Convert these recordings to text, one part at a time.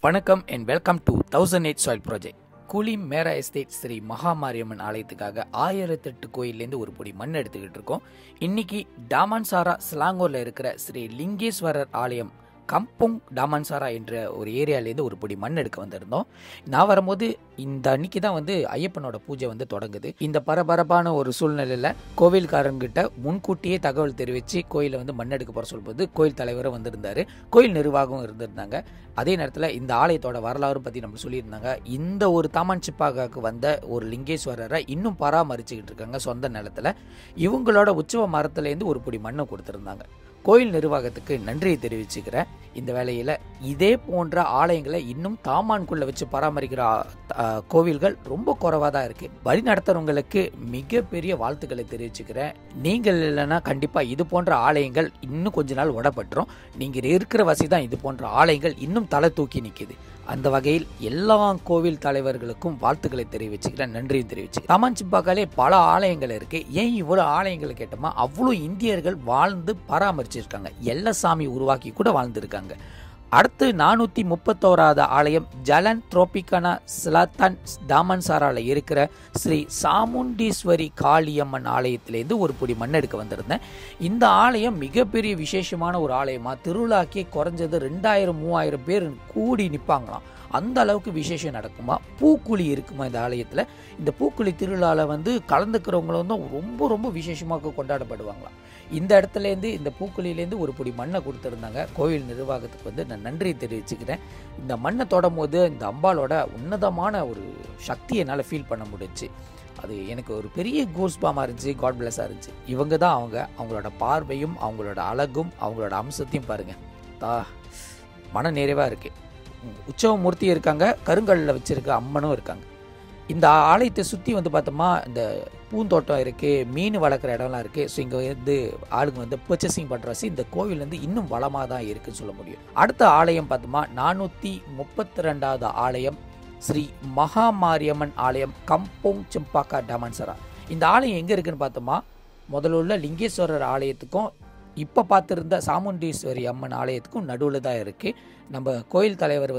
வணக்கம் and welcome to 1008 soil project. கூலி மேரா estate Sri Mahamariamman ஆலயத்துக்காக 1008 கோயிலேருந்து ஒரு பொடி மண் எடுத்துக்கிட்டு இருக்கோம். இன்னைக்கு டாமன்சாரா ஸ்லாங்கூரில் இருக்கிற ஸ்ரீ லிங்கேஸ்வரர் ஆலயம் கம்புங் டாமன்சாரா என்ற ஒரு ஏரியாலேருந்து ஒரு பொடி மண் எடுக்க வந்திருந்தோம். நான் வரும்போது இந்த அன்னைக்கு தான் ஐயப்பனோட பூஜை தொடங்குது. இந்த பரபரப்பான ஒரு சூழ்நிலையில் கோவில்காரங்கிட்ட முன்கூட்டியே தகவல் தெரிவித்து கோயிலை மண் எடுக்க போகிற சொல்லும்போது கோயில் தலைவரும் வந்திருந்தார், கோயில் நிர்வாகம் இருந்திருந்தாங்க. அதே நேரத்தில் இந்த ஆலயத்தோட வரலாறு பற்றி நம்ம சொல்லியிருந்தாங்க. இந்த ஒரு தாமான் சிப்பாகாவுக்கு வந்த ஒரு லிங்கேஸ்வரரை இன்னும் பராமரிச்சுக்கிட்டு இருக்காங்க சொந்த நிலத்தில். இவங்களோட உற்சவ மரத்துலேருந்து ஒரு பொடி மண்ணை கொடுத்துருந்தாங்க. கோயில் நிர்வாகத்துக்கு நன்றியை தெரிவிச்சுக்கிறேன். இந்த வேளையில் இதே போன்ற ஆலயங்களை இன்னும் தாமான்குள்ளே வச்சு பராமரிக்கிற கோவில்கள் ரொம்ப குறைவாக தான் இருக்குது. வழி நடத்துகிறவங்களுக்கு மிகப்பெரிய வாழ்த்துக்களை தெரிவிச்சுக்கிறேன். நீங்கள் இல்லைன்னா கண்டிப்பாக இது போன்ற ஆலயங்கள் இன்னும் கொஞ்ச நாள் உடப்பட்டுரும். நீங்கள் இருக்கிற வசி தான் இது போன்ற ஆலயங்கள் இன்னும் தலை தூக்கி நிற்கிது. அந்த வகையில் எல்லா கோவில் தலைவர்களுக்கும் வாழ்த்துக்களை தெரிவிச்சுக்கிறேன், நன்றியும் தெரிவிச்சுக்கிறேன். தாமான் சிப்பாக்காலே பல ஆலயங்கள் இருக்கு. ஏன் இவ்வளோ ஆலயங்களை கேட்டோமா, அவ்வளோ இந்தியர்கள் வாழ்ந்து பராமரிச்சிருக்காங்க, எல்லா சாமி உருவாக்கி கூட வாழ்ந்துருக்காங்க. அடுத்து 431வது ஆலயம் ஜலன் த்ரோபிகனா ஸ்லத்தன் டாமன்சாரால இருக்கிற ஸ்ரீ சாமுண்டீஸ்வரி காளியம்மன் ஆலயத்திலேருந்து ஒரு பொடி மண் எடுக்க வந்திருந்தேன். இந்த ஆலயம் மிகப்பெரிய விசேஷமான ஒரு ஆலயமா, திருவிழாக்கே குறைஞ்சது 2000-3000 பேர் கூடி நிற்பாங்களாம். அந்த அளவுக்கு விசேஷம் நடக்குமா. பூக்குழி இருக்குமா இந்த ஆலயத்தில். இந்த பூக்குழி திருவிழாவில் கலந்துக்கிறவங்களும் ரொம்ப ரொம்ப விசேஷமாக கொண்டாடப்படுவாங்களாம். இந்த இடத்துலேருந்து இந்த பூக்குழியிலேருந்து ஒரு பொடி மண்ணை கொடுத்துருந்தாங்க. கோவில் நிர்வாகத்துக்கு நான் நன்றி தெரிவிச்சுக்கிறேன். இந்த மண்ணை தொடும் போது இந்த அம்பாலோட உன்னதமான ஒரு சக்தியை என்னால் ஃபீல் பண்ண முடிஞ்சிச்சு. அது எனக்கு ஒரு பெரிய கூஸ்பாமாக இருந்துச்சு, காட் பிளஸ்ஸாக இருந்துச்சு. இவங்க தான் அவங்களோட பார்வையும் அவங்களோட அழகும் அவங்களோட அம்சத்தையும் பாருங்கள், மன நிறைவாக இருக்குது. உற்சவ மூர்த்தி இருக்காங்க, கருங்கல்லில் வச்சுருக்க அம்மனும் இருக்காங்க. இந்த ஆலயத்தை சுற்றி பார்த்தோமா இந்த பூந்தோட்டம் இருக்குது, மீன் வளர்க்குற இடம்லாம் இருக்குது. ஸோ இங்கே ஆளுங்க பர்ச்சேசிங் பண்ணுறசி இந்த கோவில் இன்னும் வளமாக தான் இருக்குன்னு சொல்ல முடியும். அடுத்த ஆலயம் பார்த்தோமா 432வது ஆலயம் ஸ்ரீ மகாமாரியம்மன் ஆலயம் கம்போங் சிம்பாக்கா டாமன்சாரா. இந்த ஆலயம் எங்கே இருக்குன்னு பார்த்தோமா, முதல்ல உள்ள லிங்கேஸ்வரர் ஆலயத்துக்கும் இப்போ பார்த்துருந்த சாமுண்டீஸ்வரி அம்மன் ஆலயத்துக்கும் நடுவில் தான் இருக்குது. நம்ம கோயில் தலைவர்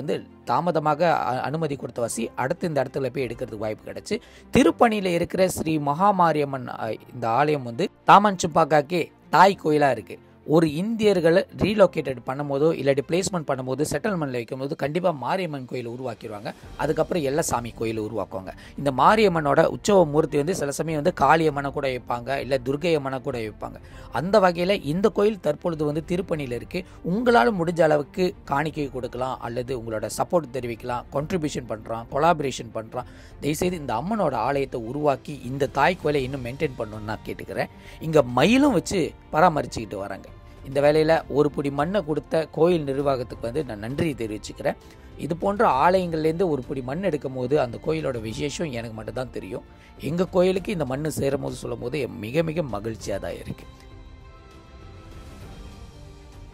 தாமதமாக அனுமதி கொடுத்த வசி அடுத்து இந்த இடத்துல போய் எடுக்கிறதுக்கு வாய்ப்பு கிடச்சி. திருப்பணியில் இருக்கிற ஸ்ரீ மகாமாரியம்மன் இந்த ஆலயம் தாமான் சிப்பாக்காக்கே தாய் கோயிலாக இருக்குது. ஒரு இந்தியர்களை ரீலோகேட்டட் பண்ணும்போதோ இல்லாட்டி பிளேஸ்மெண்ட் பண்ணும்போது செட்டில்மெண்ட்டில் வைக்கும்போது கண்டிப்பாக மாரியம்மன் கோயில் உருவாக்கிடுவாங்க. அதுக்கப்புறம் எல்லா சாமி கோயில் உருவாக்குவாங்க. இந்த மாரியம்மனோட உற்சவ மூர்த்தி சில சமயம் காளியம்மனை கூட வைப்பாங்க, இல்லை துர்க்கையம்மனை கூட வைப்பாங்க. அந்த வகையில் இந்த கோயில் தற்பொழுது திருப்பணியில் இருக்குது. உங்களால் முடிஞ்ச அளவுக்கு காணிக்கை கொடுக்கலாம், அல்லது உங்களோட சப்போர்ட் தெரிவிக்கலாம், கான்ட்ரிபியூஷன் பண்ணுறான், கொலாபரேஷன் பண்ணுறான். தயவுசெய்து இந்த அம்மனோட ஆலயத்தை உருவாக்கி இந்த தாய் கோயிலை இன்னும் மெயின்டைன் பண்ணணும்னு நான் கேட்டுக்கிறேன். இங்கே மயிலும் வச்சு பராமரிச்சுக்கிட்டு வராங்க. இந்த வேலையில் ஒரு பொடி மண்ணை கொடுத்த கோயில் நிர்வாகத்துக்கு நான் நன்றி தெரிவிச்சுக்கிறேன். இது போன்ற ஆலயங்கள்லேருந்து ஒரு பொடி மண் எடுக்கும் போது அந்த கோயிலோட விசேஷம் எனக்கு மட்டும்தான் தெரியும். எங்கள் கோயிலுக்கு இந்த மண் சேரும் போது சொல்லும் போது மிக மிக மகிழ்ச்சியாக தான் இருக்குது.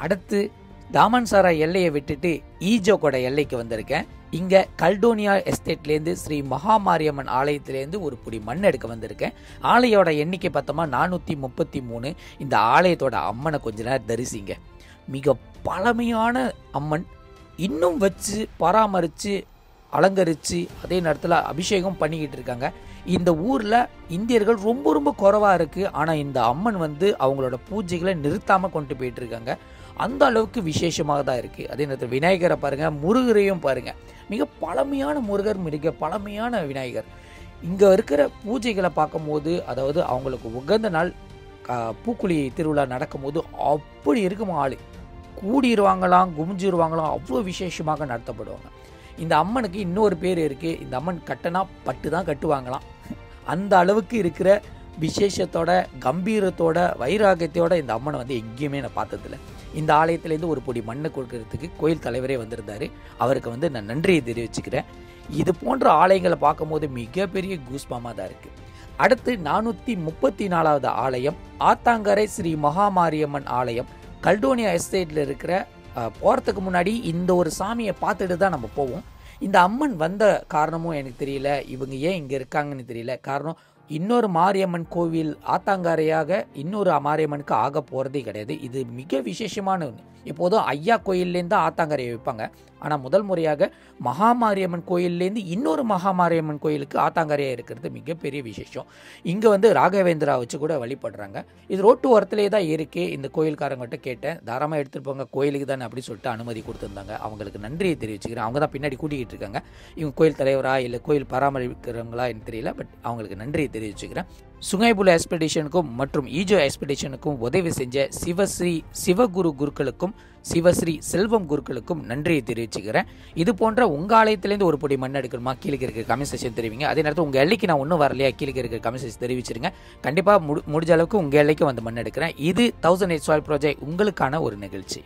அடுத்து டாமன்சாரா எல்லையை விட்டுட்டு ஈஜோக்கோட எல்லைக்கு வந்திருக்கேன். இங்கே கல்டோனியா எஸ்டேட்லேருந்து ஸ்ரீ மகாமாரியம்மன் ஆலயத்திலேருந்து ஒரு பொடி மண் எடுக்க வந்திருக்கேன். ஆலயோட எண்ணிக்கை பார்த்தோமா 433. இந்த ஆலயத்தோட அம்மனை கொஞ்ச நேரம் தரிசிங்க. மிக பழமையான அம்மன், இன்னும் வச்சு பராமரித்து அலங்கரித்து அதே நேரத்தில் அபிஷேகம் பண்ணிக்கிட்டு இருக்காங்க. இந்த ஊரில் இந்தியர்கள் ரொம்ப ரொம்ப குறைவாக இருக்குது. ஆனால் இந்த அம்மன் அவங்களோட பூஜைகளை நிறுத்தாமல் கொண்டு போயிட்டு இருக்காங்க. அந்த அளவுக்கு விசேஷமாக தான் இருக்குது. அதே நேரத்தில் விநாயகரை பாருங்கள், முருகரையும் பாருங்கள். மிக பழமையான முருகர், மிக பழமையான விநாயகர். இங்கே இருக்கிற பூஜைகளை பார்க்கும்போது, அதாவது அவங்களுக்கு உகந்த நாள் பூக்குழி திருவிழா நடக்கும்போது அப்படி இருக்கும், ஆள் கூடிடுவாங்களாம், குமிஞ்சிருவாங்களாம், அவ்வளோ விசேஷமாக நடத்தப்படுவாங்க. இந்த அம்மனுக்கு இன்னொரு பேர் இருக்குது. இந்த அம்மன் கட்டினா பட்டு தான் கட்டுவாங்களாம். அந்த அளவுக்கு இருக்கிற விசேஷத்தோட, கம்பீரத்தோட, வைராகியத்தோட இந்த அம்மனை எங்கேயுமே நான் பார்த்ததில்லை. இந்த ஆலயத்திலேருந்து ஒரு பொடி மண்ணை கொடுக்கறதுக்கு கோயில் தலைவரே வந்திருந்தார். அவருக்கு நான் நன்றியை தெரிவிச்சுக்கிறேன். இது போன்ற ஆலயங்களை பார்க்கும்போது மிகப்பெரிய கூஸ்பாமாக தான் இருக்குது. அடுத்து 434வது ஆலயம் ஆத்தாங்கரை ஸ்ரீ மகாமாரியம்மன் ஆலயம் கல்டோனியா எஸ்டேட்டில் இருக்கிற. போகிறதுக்கு முன்னாடி இந்த ஒரு சாமியை பார்த்துட்டு தான் நம்ம போவோம். இந்த அம்மன் வந்த காரணமும் எனக்கு தெரியல, இவங்க ஏன் இங்கே இருக்காங்கன்னு தெரியல. காரணம், இன்னொரு மாரியம்மன் கோவில் ஆத்தாங்கரையாக இன்னொரு மாரியம்மனுக்கு ஆக போகிறதே கிடையாது. இது மிக விசேஷமான ஒன்று. இப்போதும் ஐயா கோயிலேருந்து ஆத்தாங்கரையை வைப்பாங்க. ஆனால் முதல் முறையாக மகாமாரியம்மன் கோயிலேருந்து இன்னொரு மகாமாரியம்மன் கோயிலுக்கு ஆத்தாங்கரையாக இருக்கிறது மிகப்பெரிய விசேஷம். இங்கே வந்து ராகவேந்திரா வச்சு கூட வழிபடுறாங்க. இது ரோட்டு ஓரத்திலே தான் இருக்கே. இந்த கோயில்காரங்கிட்ட கேட்டேன், தாராளமாக எடுத்துகிட்டு போங்க கோயிலுக்கு தானே அப்படி சொல்லிட்டு அனுமதி கொடுத்துருந்தாங்க. அவங்களுக்கு நன்றியை தெரிவிச்சுக்கிறேன். அவங்க தான் பின்னாடி கூட்டிகிட்டு இருக்காங்க. இவங்க கோயில் தலைவரா இல்லை கோயில் பராமரிக்கிறவங்களா எனக்கு தெரியல, பட் அவங்களுக்கு நன்றியை தெரிவிச்சுக்கிறேன். சுங்கைபுல எக்ஸ்பெடிஷனுக்கும் மற்றும் ஈஜோ எக்ஸ்பெடிஷனுக்கும் உதவி செஞ்ச சிவஸ்ரீ சிவகுரு குருக்களுக்கும் சிவஸ்ரீ செல்வம் குருக்களுக்கும் நன்றியை தெரிவிச்சுக்கிறேன். இது போன்ற உங்கள் ஆலயத்திலேருந்து ஒரு பொடி மண் எடுக்கணுமா, கீழே இருக்கிற கமெண்ட் செக்ஷன் தெரிவிங்க. அதே நேரத்தில் உங்கள் எல்லைக்கு நான் ஒன்றும் வரலையா, கீழே இருக்கிற கமெண்ட் செக்ஷன் தெரிவிச்சிருங்க. கண்டிப்பாக முடிஞ்ச அளவுக்கு உங்கள் எல்லைக்கு வந்து மண் எடுக்கிறேன். இது 1008 சாயில் ப்ராஜெக்ட் உங்களுக்கான ஒரு நிகழ்ச்சி.